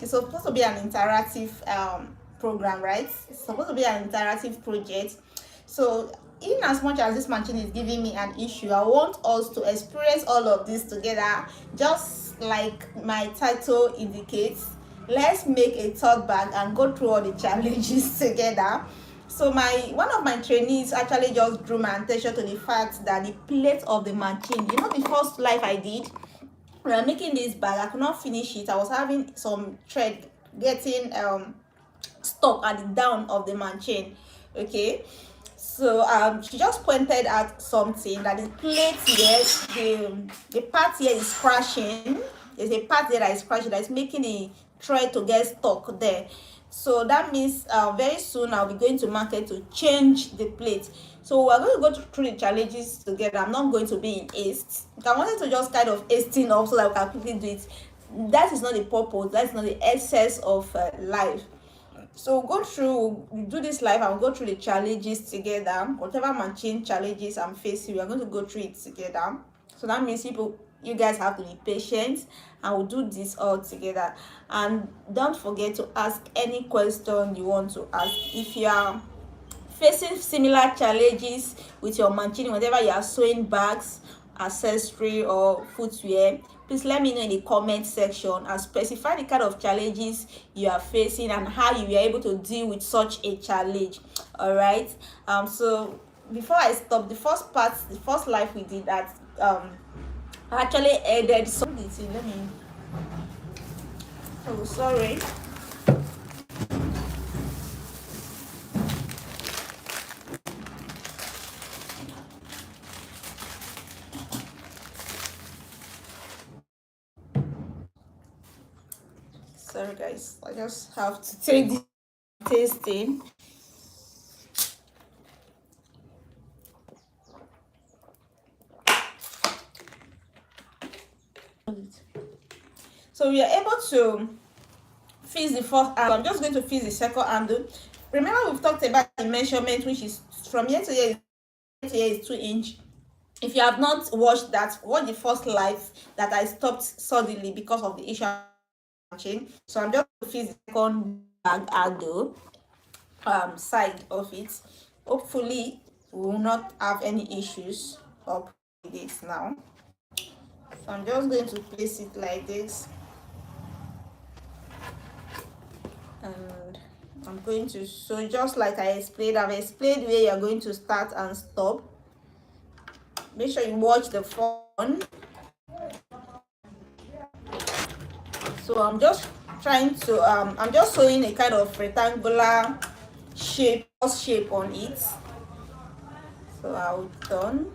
It's supposed to be an interactive program, right? It's supposed to be an interactive project. So in as much as this machine is giving me an issue, I want us to experience all of this together, just like my title indicates. Let's make a tote bag and go through all the challenges together. So my one of my trainees actually just drew my attention to the fact that the plate of the machine, you know, the first life I did, when I'm making this bag, I could not finish it. I was having some thread getting stuck at the down of the machine. Okay, so she just pointed at something that the plate here, the part here is crashing. There's a part there that is crashing, that is making the thread to get stuck there. So that means very soon I'll be going to market to change the plate. So we're going to go through the challenges together. I'm not going to be in haste. I wanted to just kind of hasten up so that we can quickly do it. That is not the purpose. That's not the essence of life. So go through, we do this live and we'll go through the challenges together. Whatever machine challenges I'm facing, we are going to go through it together. So that means you guys have to be patient, and we'll do this all together. And don't forget to ask any question you want to ask. If you are facing similar challenges with your machine, whatever you are sewing bags, accessory or footwear, please let me know in the comment section and specify the kind of challenges you are facing and how you were able to deal with such a challenge. All right, so before I stop, the first live we did that I actually added something. Let me, oh sorry. Sorry guys, I just have to take the tasting. So we are able to fix the first handle. I'm just going to fix the second handle. Remember we've talked about the measurement, which is from here to here is 2 inch. If you have not watched that, watch the first live that I stopped suddenly because of the issue machine. So I'm just going to fix the second bag handle side of it. Hopefully we will not have any issues up with it now. So I'm just going to place it like this, and I'm going to, so just like I've explained where you're going to start and stop. Make sure you watch the phone. So I'm just trying to I'm just sewing a kind of rectangular shape on it. So I'll done.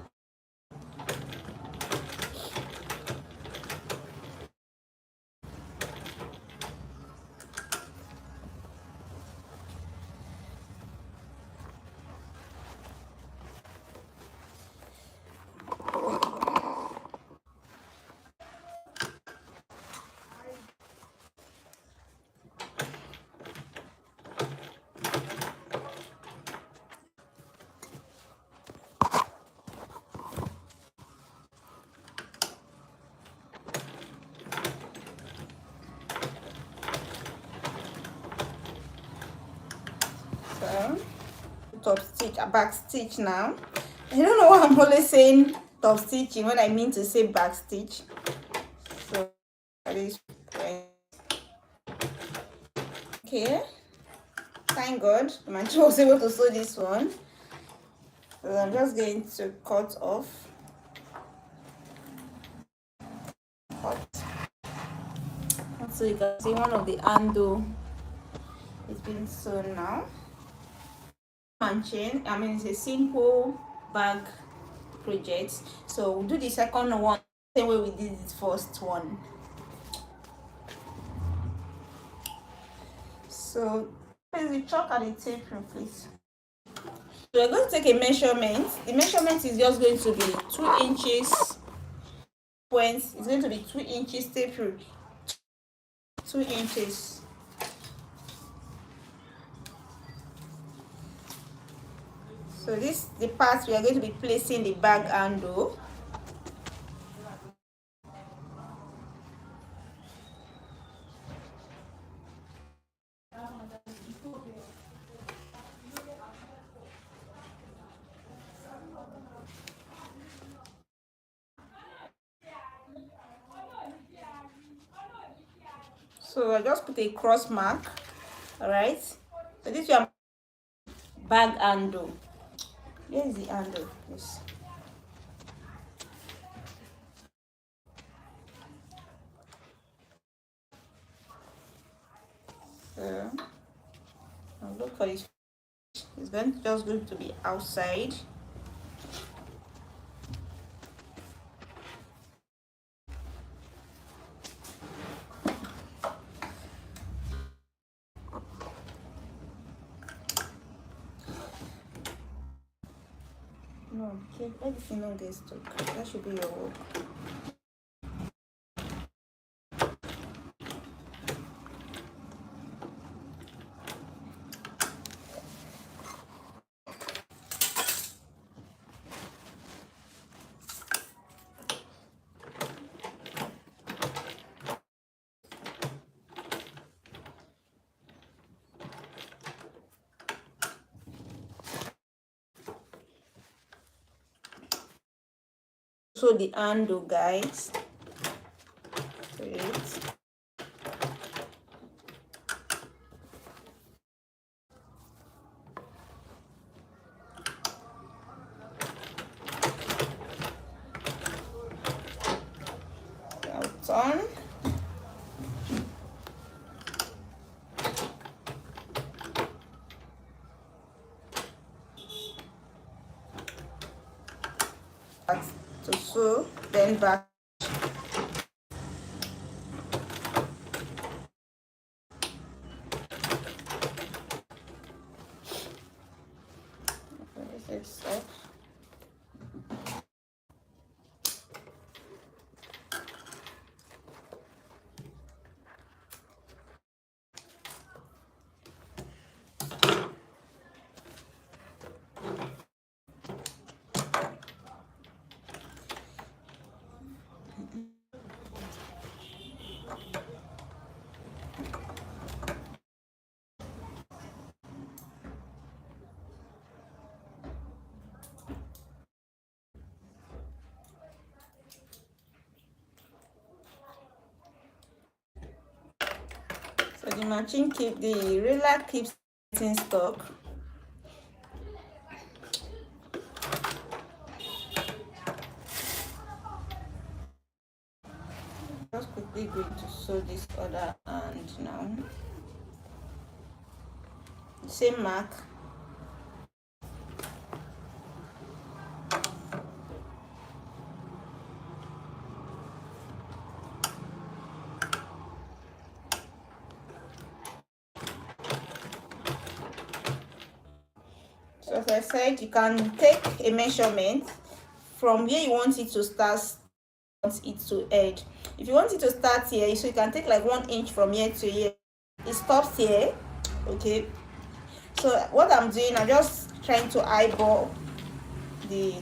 So top stitch, a back stitch now. I don't know why I'm always saying top stitching when I mean to say back stitch. So at this point, okay, thank God the machine was able to sew this one. So I'm just going to cut off. So you can see one of the handle is being sewn now. Machine, I mean, it's a simple bag project. So we'll do the second one the same way we did the first one. So please the chalk and the tape, please. So we're going to take a measurement. The measurement is just going to be 2 inches. Points is going to be 2 inches tape through 2 inches. So this the part we are going to be placing the bag handle. So I just put a cross mark. All right, so this is bag handle. Where is the handle? Yes. So I'll look for this. It's just going to be outside. No, okay, everything on this too. That should be your work. So the handle, guys. Wait. On. Back to sew, then back. So the machine the ruler keeps in stock. Just quickly going to sew this other hand now. Same mark. So as I said, you can take a measurement from where you want it to start, want it to end. If you want it to start here, so you can take like 1 inch from here to here. It stops here. Okay, so what I'm doing, I'm just trying to eyeball the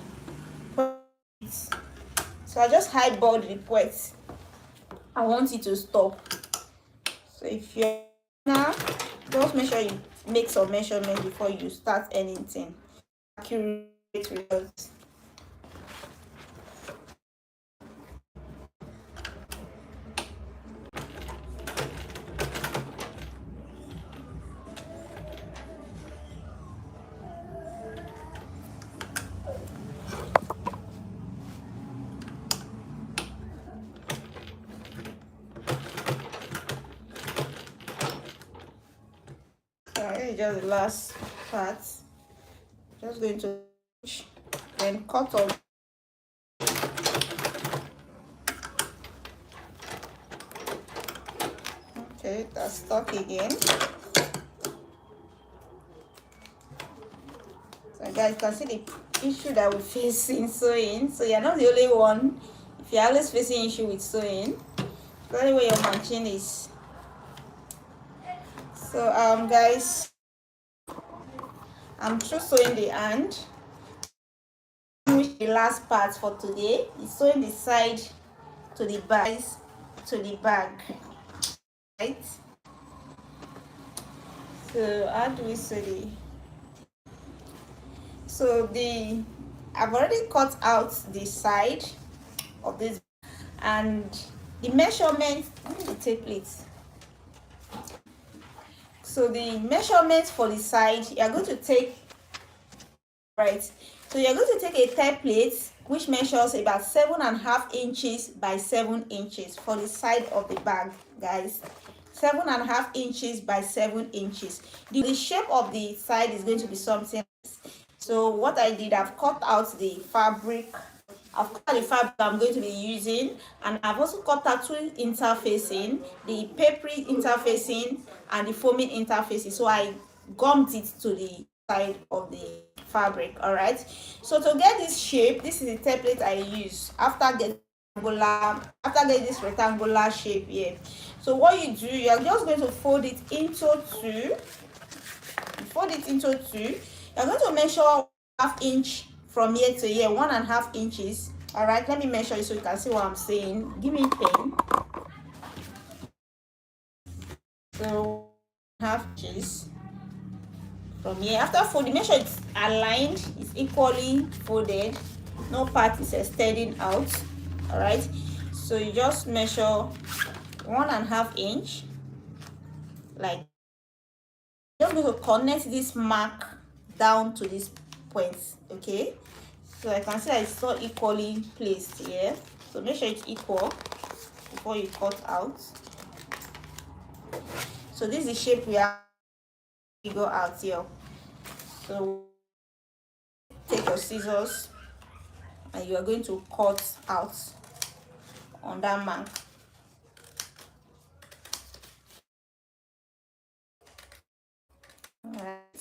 points. So I just eyeball the points. I want it to stop. So if you're now, just make sure you make some measurements before you start anything. Accurate results. Just the last part. Just going to then cut off. Okay, that's stuck again. So guys, you can see the issue that we face in sewing. So you're not the only one. If you're always facing issue with sewing, that's the way your machine is. So guys, I'm just sewing the hand. The last part for today is sewing the side to the bag, right? So how do we sew I've already cut out the side of this, and the measurement, the tape plate. So the measurements for the side, you are going to take, right, so you're going to take a template which measures about 7.5 inches by 7 inches for the side of the bag, guys. 7.5 inches by 7 inches. The shape of the side is going to be something. So what I did, I've cut out the fabric. I've cut the fabric I'm going to be using, and I've also cut out two interfacing, the papery interfacing and the foaming interfacing. So I gummed it to the side of the fabric. All right, so to get this shape, this is the template I use after getting this rectangular shape here. So what you do, you are just going to fold it into two. You're going to measure 1/2 inch from here to here, 1.5 inches. All right, let me measure it so you can see what I'm saying. Give me pen. So 1/2 inches from here. After folding, make sure it's aligned, it's equally folded, no part is extending out. All right, so you just measure 1.5 inch, like, just going to connect this mark down to this point. Okay, so I can see that it's not equally placed here, so make sure it's equal before you cut out. So this is the shape we have to go out here. So take your scissors and you are going to cut out on that mark. All right,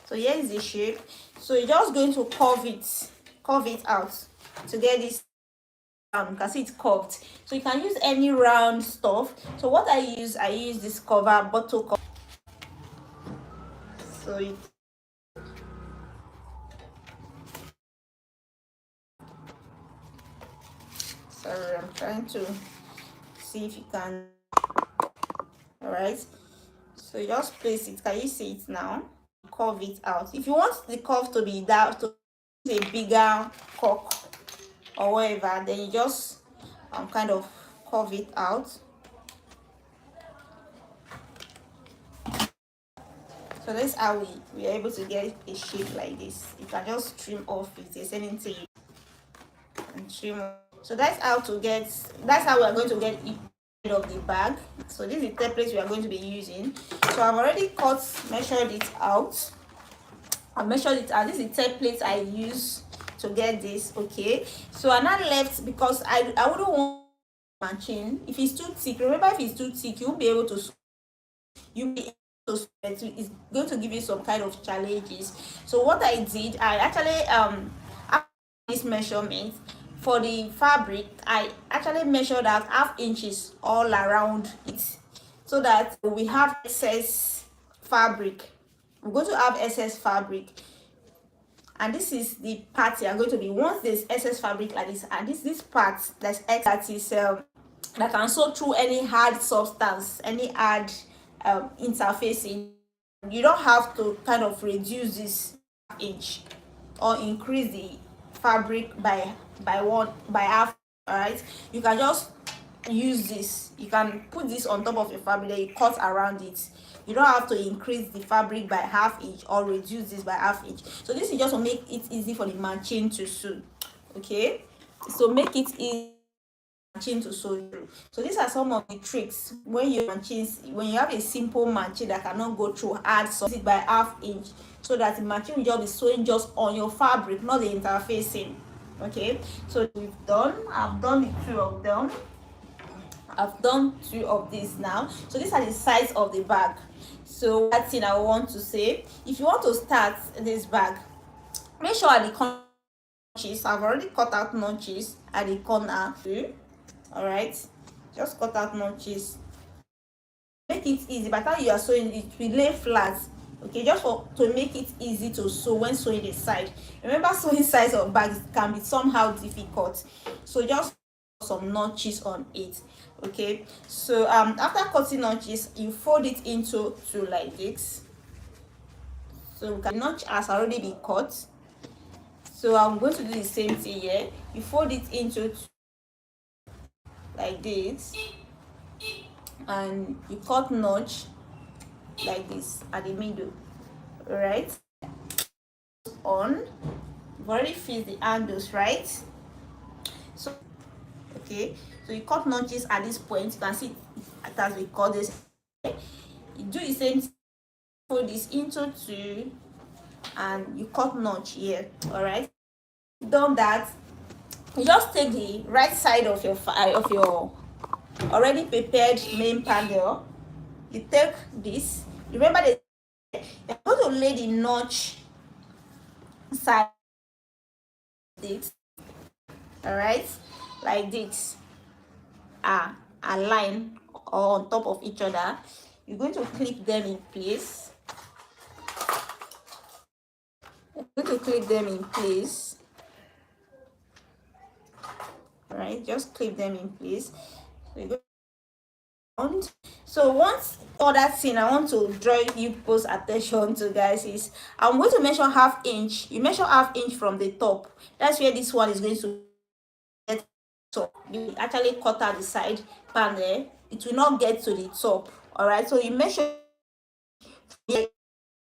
so here is the shape. So you're just going to curve it out to get this. You can see it's curved, so you can use any round stuff. So what I use this bottle cover. So sorry, I'm trying to see if you can. All right, so you just place it. Can you see it now? Curve it out. If you want the curve to be that, to a bigger cork or whatever, then you just kind of curve it out. So that's how we are able to get a shape like this. You can just trim off if there's anything and trim off. So that's how we are going to get it of the bag. So this is the template we are going to be using. So I've already measured it out. I've measured it out. This is the template I use to get this. Okay, so I'm not left, because I wouldn't want matching if it's too thick. Remember, if it's too thick, you won't be able to it's going to give you some kind of challenges. So what I did, I actually after this measurement for the fabric, I actually measured out 1/2 inches all around it, so that we have excess fabric. We're going to have excess fabric, and this is the part you are going to be, once there's excess fabric like this, and this part that's that is that can sew through any hard substance, any hard interfacing. You don't have to kind of reduce this 1/2 inch or increase the fabric by 1/2. All right, you can just use this. You can put this on top of your fabric, then you cut around it. You don't have to increase the fabric by 1/2 inch or reduce this by 1/2 inch. So this is just to make it easy for the machine to sew. Okay, so make it easy machine to sew through. So these are some of the tricks when you have a simple machine that cannot go through hard, so it by 1/2 inch, so that the machine will just be sewing just on your fabric, not the interfacing. Okay, so I've done the two of them. I've done 2 of these now. So these are the size of the bag. So that thing I want to say, if you want to start this bag, make sure at the notches, I've already cut out notches at the corner. All right, just cut out notches, make it easy. By the time you are sewing, it will lay flat. Okay, just to make it easy to sew when sewing the side. Remember, sewing size of bags can be somehow difficult, so just some notches on it. Okay, so after cutting notches, you fold it into 2 like this. So the notch has already been cut, so I'm going to do the same thing here. You fold it into 2 like this. and you cut notch like this at the middle. All right, on, you've already fixed the angles, right? So okay, so you cut notches at this point. You can see it as we cut this. You do the same thing, fold this into two, and you cut notch here. All right, done that, you just take the right side of your already prepared main panel. You take this, remember the you're going to lay the notch side this, all right, like this, align or on top of each other. You're going to clip them in place. You're going to clip them in place. All right, just clip them in place. So you go around. So once other thing I want to draw you people's attention to, guys, is I'm going to measure ½ inch. You measure ½ inch from the top. That's where this one is going to get. So you actually cut out the side panel, it will not get to the top. All right, so you measure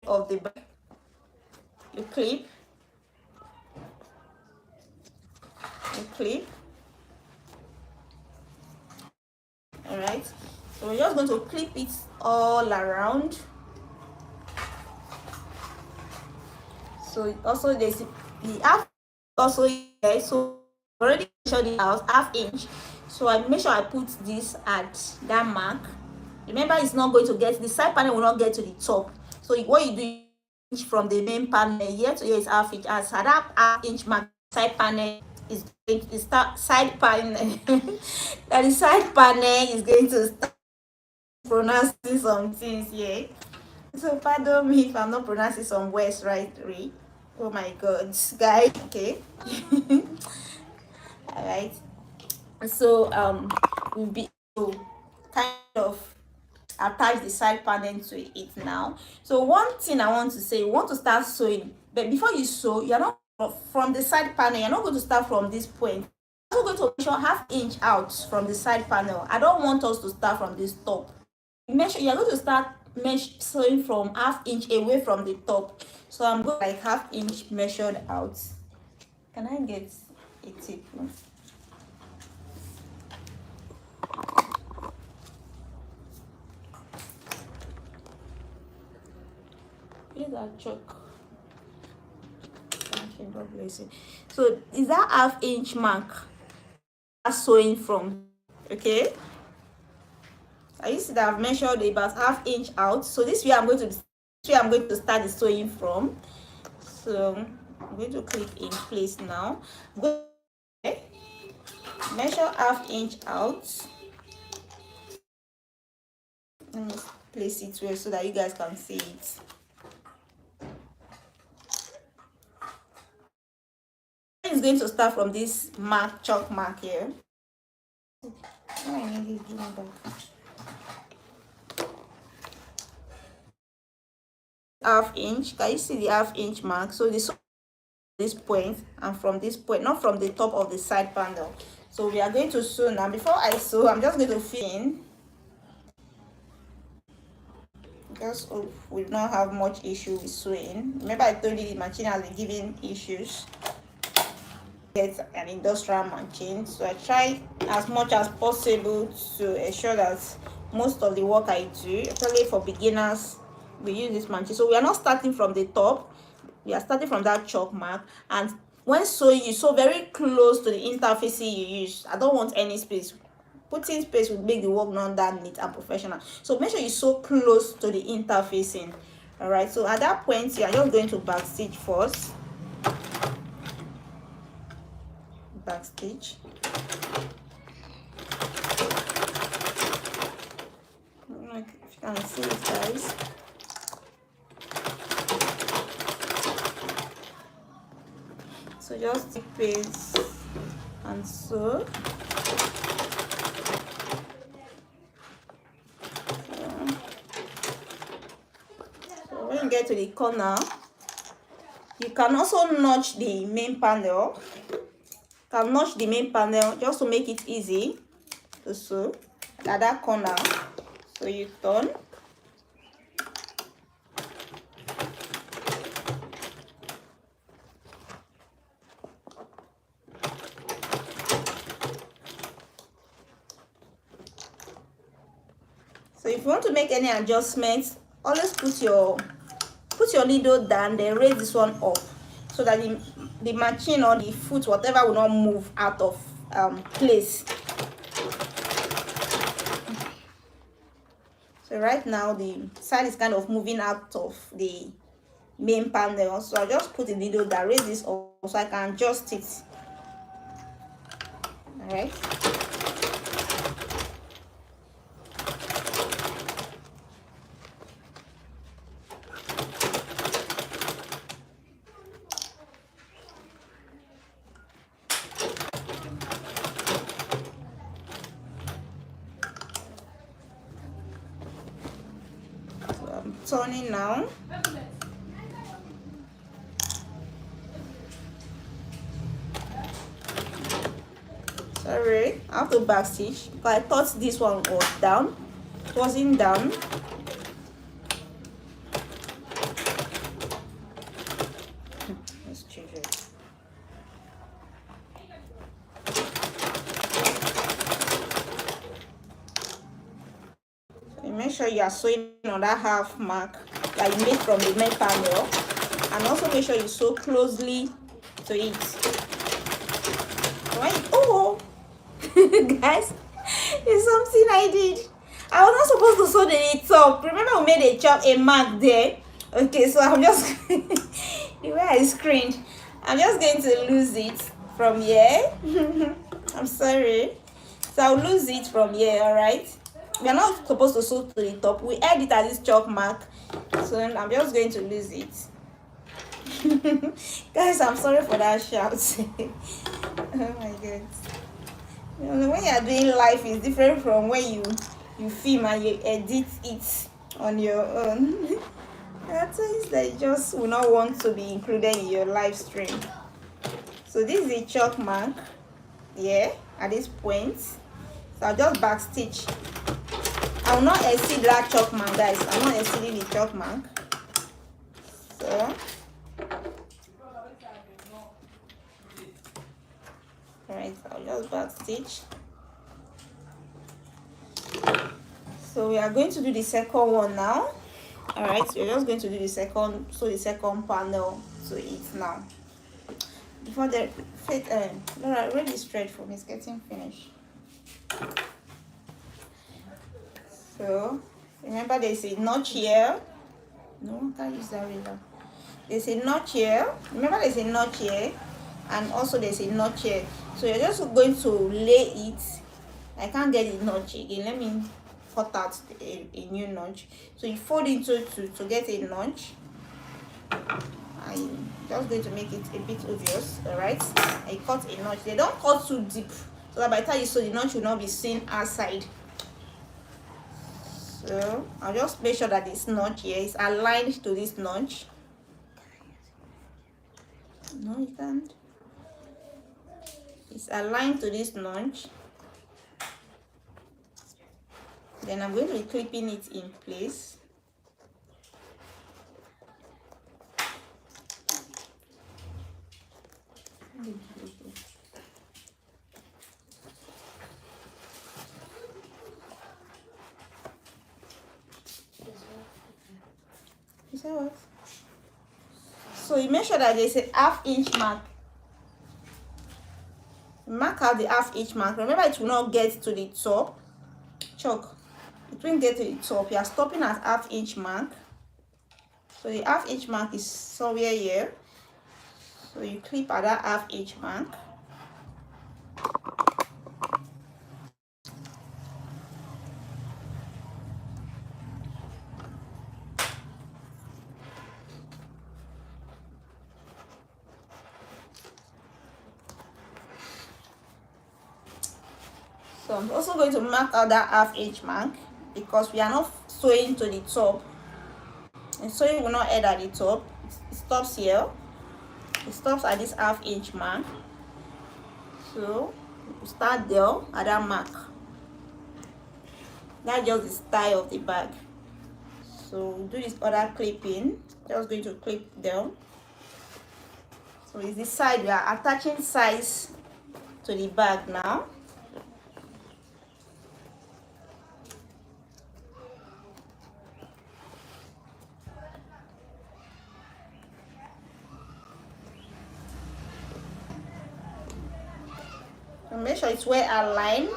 of the back, you clip, all right. So we're just going to clip it all around. So also there's the half also here, so already measured it out ½ inch. So I make sure I put this at that mark. Remember, it's not going to get, the side panel will not get to the top. So what you do from the main panel here to here is ½ inch. As at that ½ inch mark, side panel is going to start, side panel that the side panel is going to start pronouncing some things here. So pardon me if I'm not pronouncing some words right. Oh my god, guys. Okay. All right. So we'll be to kind of attach the side panel to it now. So one thing I want to say, you want to start sewing, but before you sew, you're not from the side panel, you're not going to start from this point. I'm also going to measure ½ inch out from the side panel. I don't want us to start from this top. Measure, you're going to start sewing from ½ inch away from the top. So I'm going like ½ inch measured out. Can I get a tape? Here's our chalk. God bless you. So is that ½ inch mark sewing from? Okay. I see that I've measured about ½ inch out. So this way I'm going to start the sewing from. So I'm going to click in place now. I'm going to measure ½ inch out. Let me place it well so that you guys can see it. It's going to start from this mark, chalk mark here. I need to give it back. ½ inch. Can you see the ½ inch mark? So this point, and from this point, not from the top of the side panel. So we are going to sew now. Before I sew, I'm just going to fill in. Just we don't have much issue with sewing. Remember I told you the machine has been giving issues. Get an industrial machine, so I try as much as possible to ensure that most of the work I do, especially for beginners, we use this machine. So we are not starting from the top, we are starting from that chalk mark. And when sewing, you sew very close to the interface you use. I don't want any space. Putting space will make the work not that neat and professional. So make sure you sew close to the interfacing. All right, so at that point you are just going to back stitch first. Back stitch. Like if you can see it, guys. So just take pace and sew. So when you get to the corner, you can also notch the main panel. Notch the main panel just to make it easy to sew at that corner. So you turn. So if you want to make any adjustments, always put your needle down, then raise this one up so that the machine or the foot, whatever, will not move out of place. So right now the side is kind of moving out of the main panel, so I just put the needle down, raise this up so I can adjust it. All right. Turning now. Sorry, I have to back stitch because I thought this one was down. It wasn't down. Let's change it. So make sure you are sewing on that half mark that you made from the main panel, and also make sure you sew closely to it. Right? Oh, guys, it's something I did. I was not supposed to sew the top. Remember, we made a mark there. Okay, so I'm just the way I screened, I'm just going to lose it from here. I'm sorry. So I'll lose it from here. All right. We are not supposed to sew to the top. We add it as this chalk mark, so I'm just going to lose it. Guys, I'm sorry for that shout. Oh my god. You know, when you are doing live, is different from when you film and you edit it on your own. There are things that you just will not want to be included in your live stream. So this is a chalk mark here at this point. So I'll just back stitch. I will not exceed that chalk mark, guys. I'm not exceeding the chalk mark. So alright, I'll just back stitch. So we are going to do the second one now. Alright, so we're just going to do the second panel to it now. Before the fit, Laura, really straight for me, it's getting finished. So remember, there's a notch here. No, I can't use that ruler. There's a notch here. Remember, there's a notch here, and also there's a notch here. So you're just going to lay it. I can't get the notch again. Let me cut out a new notch. So you fold into to get a notch. I'm just going to make it a bit obvious. All right, I cut a notch. They don't cut too deep, so that by the time you sew, the notch will not be seen outside. So I'll just make sure that this notch here is aligned to this notch. No, you can't. It's aligned to this notch. Then I'm going to be clipping it in place. You say what? So you make sure that there's a half-inch mark. Mark out the half-inch mark. Remember, it will not get to the top. Chalk. It won't get to the top. You are stopping at half-inch mark. So the half-inch mark is somewhere here. So you clip at that half-inch mark. So I'm also going to mark out that half-inch mark because we are not sewing to the top. And sewing will not end at the top. It stops here. It stops at this half-inch mark. So we start there at that mark. That's just the style of the bag. So do this other clipping. Just going to clip down. So it's the side, we are attaching size to the bag now. So make sure it's well aligned.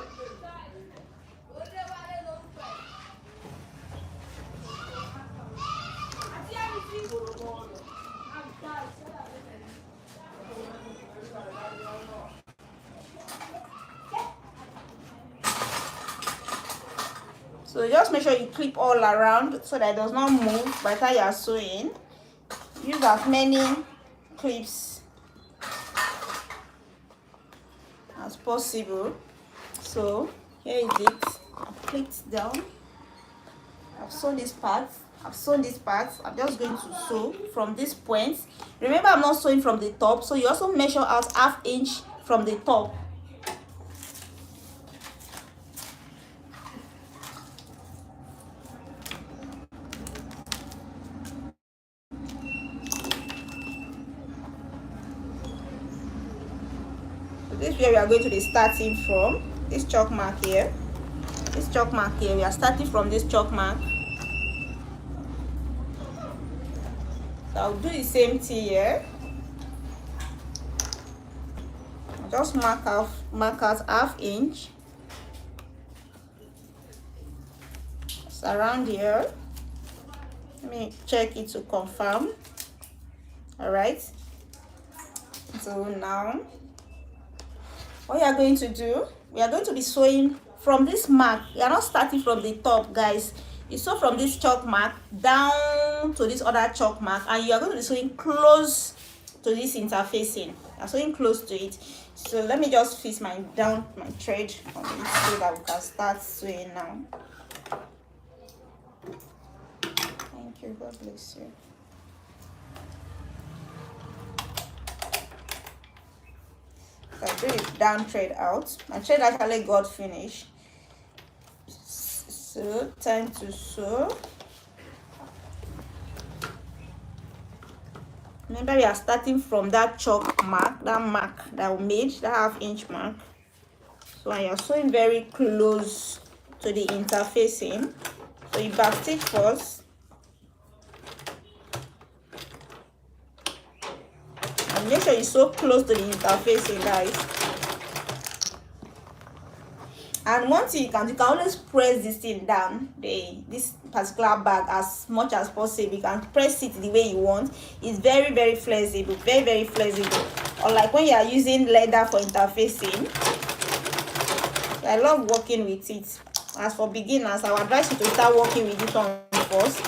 So just make sure you clip all around so that it does not move by the time you are sewing. Use as many clips as possible. So here is it. I've clipped down. I've sewn this part. I'm just going to sew from this point. Remember, I'm not sewing from the top, so you also measure out ½ inch from the top. So this is where we are going to be starting from. This chalk mark here. We are starting from this chalk mark. So I'll do the same thing here. I'll just mark out ½ inch. It's around here. Let me check it to confirm. All right. So now, what you are going to do, we are going to be sewing from this mark. You are not starting from the top, guys. You sew from this chalk mark down to this other chalk mark, and you are going to be sewing close to this interfacing. You are sewing close to it. So let me just fix my thread on it so that we can start sewing now. Thank you. God bless you. I do this down thread out. My thread actually got finished. So time to sew. Remember, we are starting from that chalk mark, that mark that we made, that ½ inch mark. So when you're sewing very close to the interfacing, so you back stitch first. And make sure you sew close to the interfacing, guys. And one thing you can always press this thing down, this particular bag, as much as possible. You can press it the way you want. It's very, very flexible, very, very flexible. Unlike when you are using leather for interfacing. I love working with it. As for beginners, I would advise you to start working with it on first.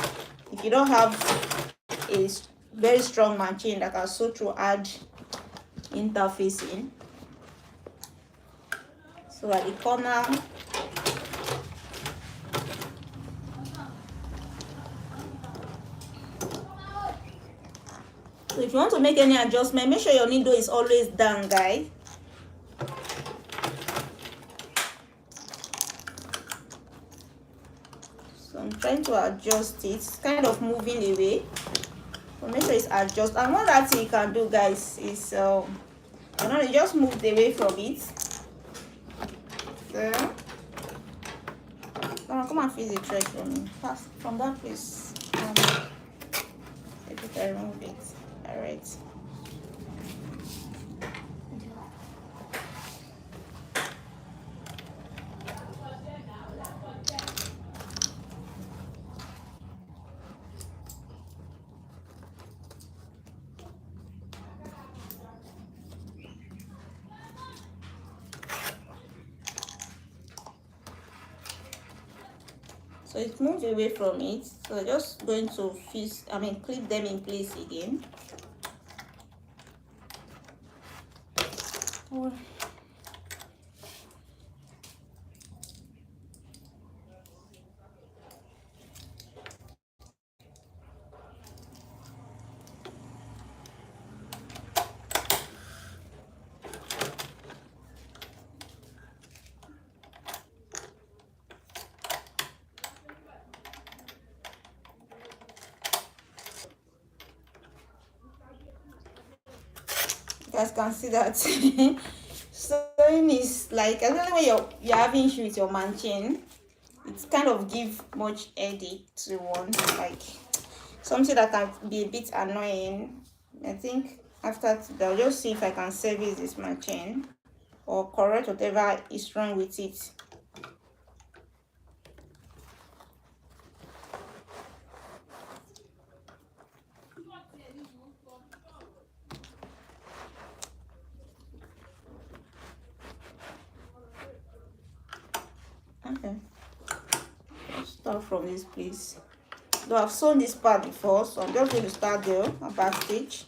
If you don't have a very strong machine that can sew through hard interfacing. So at the corner, so if you want to make any adjustment, make sure your needle is always down, guys. So I'm trying to adjust it. It's kind of moving away. So make sure it's adjusted. And one other thing you can do, guys, is you just move away from it. So come and fix the thread for me. Pass from that place. If you can remove it. All right. So it moved away from it. So just going to clip them in place again. Oh. guys can see that sewing is like, especially when you're having issue with your machine, it's kind of give much headache to one, like something that can be a bit annoying. I think after today I'll just see if I can service this machine or correct whatever is wrong with it. Okay, let's start from this place. Though I've sewn this part before, so I'm just going to start there, a back stitch.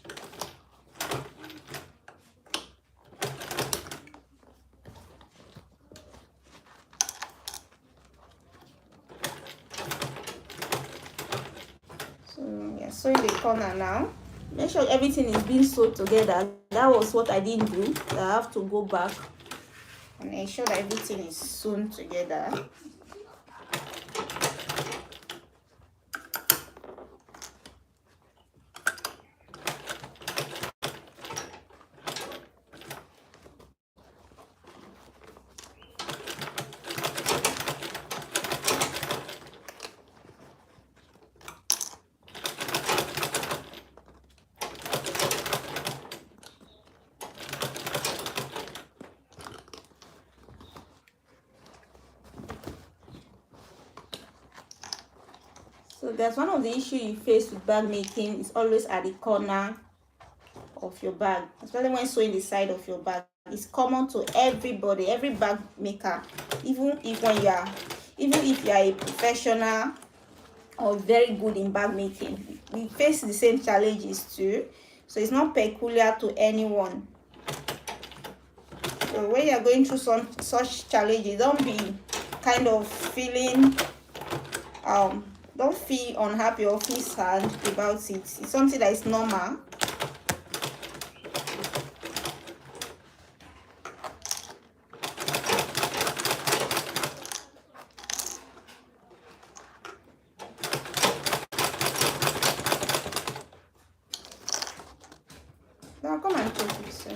So yeah, sewing the corner now. Make sure everything is being sewed together. That was what I didn't do. I have to go back and ensure that everything is sewn together. So that's one of the issues you face with bag making, is always at the corner of your bag, especially when sewing the side of your bag. It's common to everybody, every bag maker, even if you are a professional or very good in bag making, we face the same challenges too. So it's not peculiar to anyone. So when you are going through such challenges, don't be kind of feeling don't feel unhappy or feel sad about it. It's something that is normal. Now come and take this.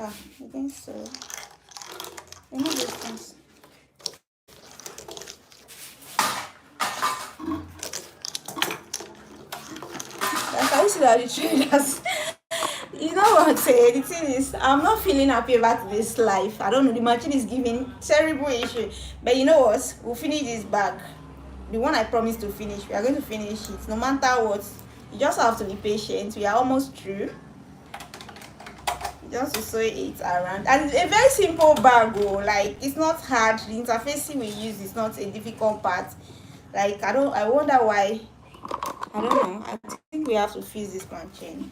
I think so. Remove these things. Can you see that the traders? You know what? The thing is, I'm not feeling happy about this life. I don't know. The machine is giving terrible issue. But you know what? We'll finish this bag. The one I promised to finish. We are going to finish it. No matter what. You just have to be patient. We are almost through. Just to sew it around, and a very simple bag. Like, it's not hard. The interfacing we use is not a difficult part. Like, I wonder why. I don't know. I think we have to fix this machine.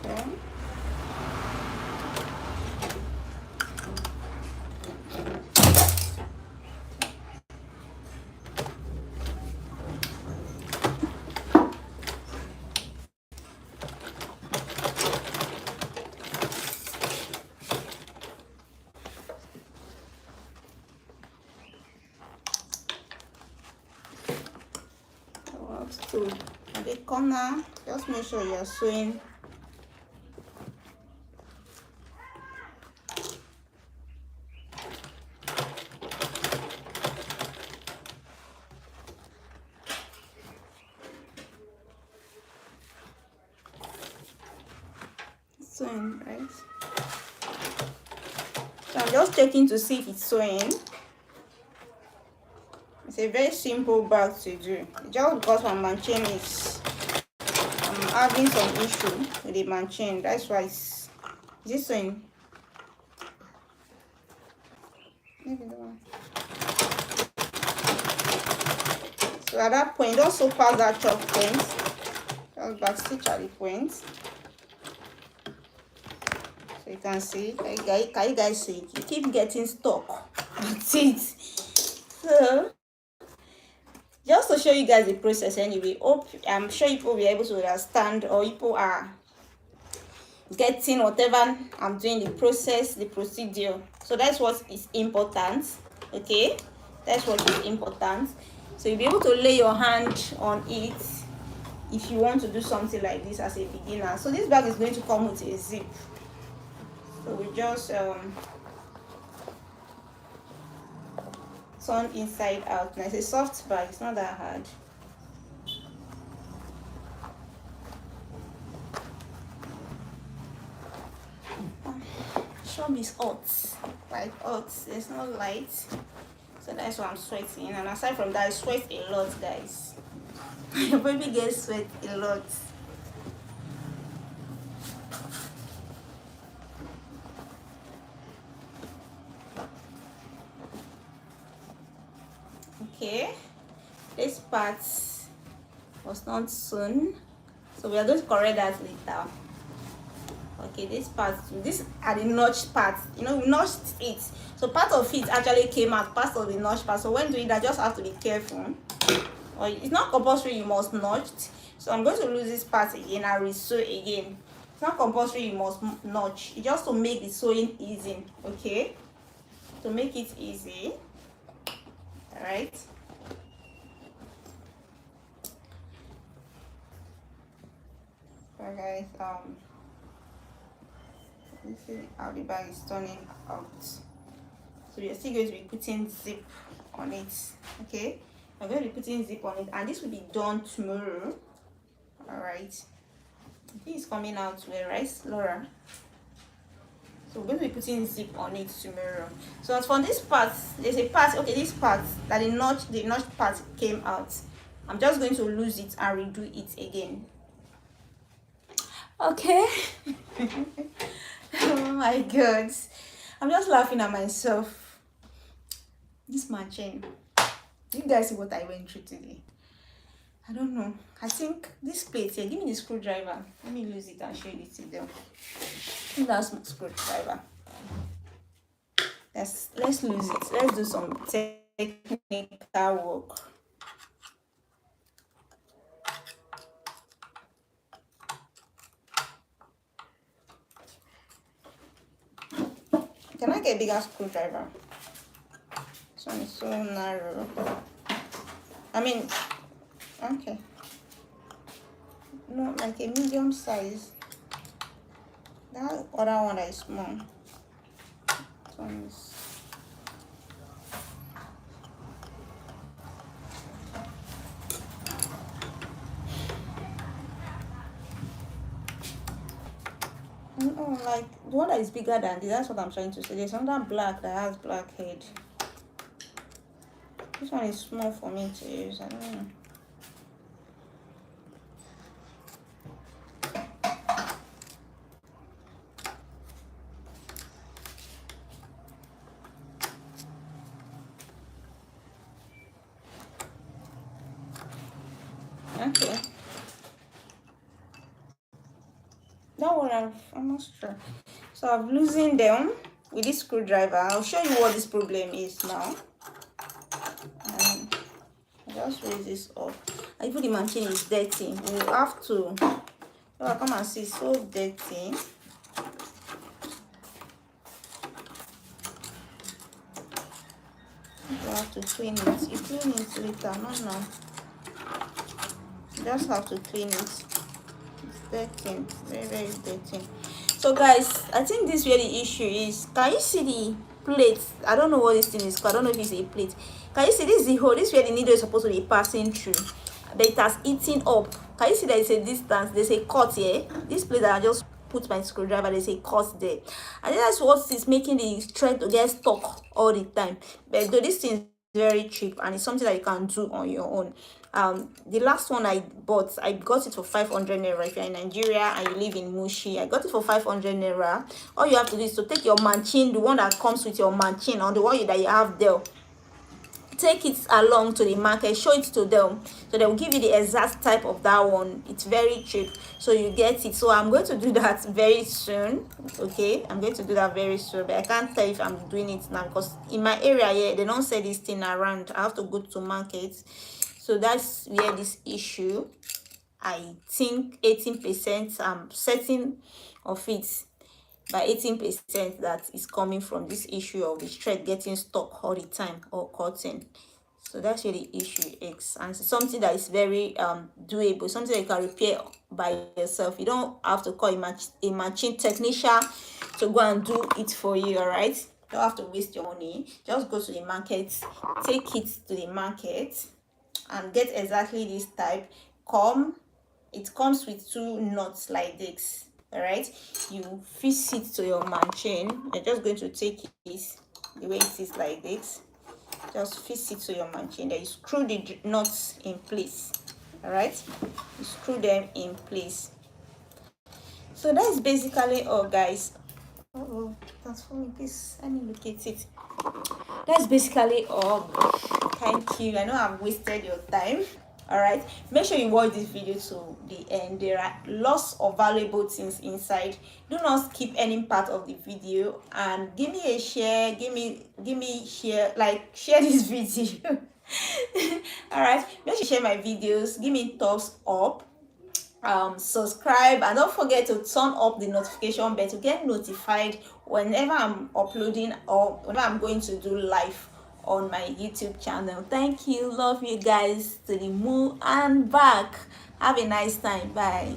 Okay. So at the corner, just make sure you're sewing right. So I'm just checking to see if it's sewing. It's a very simple bag to do. Just because my machine is having some issue with the machine, that's why it's this sewing. maybe the one. So at that point, also pass that chalk point. Just back stitch at the point. So you can see, can you guys see? You keep getting stuck. That's it. So just to show you guys the process anyway. I'm sure people will be able to understand, or people are getting whatever I'm doing, the process, the procedure. So that's what is important. Okay, that's what is important. So you'll be able to lay your hand on it if you want to do something like this as a beginner. So this bag is going to come with a zip. So we just turn inside out. Now it's a soft bag, it's not that hard. Shop is hot, like hot. It's not light, so that's why I'm sweating. And aside from that, I sweat a lot, guys. Your baby gets sweat a lot. Okay, this part was not sewn, so we are going to correct that later. Okay, this part, this are the notched parts. You know, we notched it, so part of it actually came out, part of the notched part. So when doing that, just have to be careful. Or it's not compulsory you must notch. So I'm going to lose this part again and re-sew again. It's not compulsory you must notch. It's just to make the sewing easy. Okay, to make it easy. All right. Alright, guys, you see how the bag is turning out. So you're still going to be putting zip on it. Okay, I'm going to be putting zip on it, and this will be done tomorrow. All right, I think it's coming out well, right, Laura? So we're going to be putting zip on it tomorrow. So as for this part, there's a part, okay, this part that the notch part came out. I'm just going to lose it and redo it again. Okay. Oh my god, I'm just laughing at myself. This machine, you guys see what I went through today? I don't know. I think this plate here, give me the screwdriver. Let me lose it and show you to them. That's my screwdriver. Let's lose it. Let's do some technical work. Can I get a bigger screwdriver? This one is so narrow. I mean, okay. No, like a medium size. That other one is small. This one is. No, like the one that is bigger than this, that's what I'm trying to say. There's another black that has black head. This one is small for me to use. I don't know. Okay. That one I'm not sure. So I'm losing them with this screwdriver. I'll show you what this problem is now. I'll just raise this up. I feel the machine is dirty. We'll have to. Oh, come and see, it's so dirty. You have to clean it. You clean it later, not now. You just have to clean it. It's dirty, very, very dirty. So guys, I think this where the issue is. Can you see the plate? I don't know what this thing is called. I don't know if it's a plate. Can you see this is the hole? This is where the needle is supposed to be passing through, but it has eaten up. Can you see there is a distance? There's a cut here. This plate that I just put my screwdriver, there's a cut there, and that's what is making the thread to get stuck all the time. But though this thing is very cheap and it's something that you can do on your own, The last one I bought, I got it for 500 naira. If you're in Nigeria and you live in Mushi, I got it for 500 naira. All you have to do is to take your machine, the one that comes with your machine, or the one that you have there, take it along to the market, show it to them, so they will give you the exact type of that one. It's very cheap, so you get it. So I'm going to do that very soon. Okay, I'm going to do that very soon, but I can't tell if I'm doing it now, because in my area here they don't sell this thing around. I have to go to market. So that's where this issue, I think 18%, I'm certain of it, by 18%, that is coming from this issue of the thread getting stuck all the time, or cutting. So that's where the issue is, and it's something that is very doable, something that you can repair by yourself. You don't have to call a machine technician to go and do it for you. All right, you don't have to waste your money. Just go to the market, take it to the market, and get exactly this type. It comes with 2 nuts like this. All right, you fix it to your machine. You're just going to take it the way it is like this, just fix it to your machine. Then you screw the nuts in place. All right, you screw them in place. So that's basically all, guys. Oh, transform this. Let me look at it. That's basically all. Thank you. I know I've wasted your time. All right, make sure you watch this video to the end. There are lots of valuable things inside. Do not skip any part of the video, and give me a share. Give me share, like, share this video. All right, make sure you share my videos, give me thumbs up, subscribe, and don't forget to turn up the notification bell to get notified whenever I'm uploading, or whenever I'm going to do live on my YouTube channel. Thank you. Love you guys to the moon and back. Have a nice time. Bye.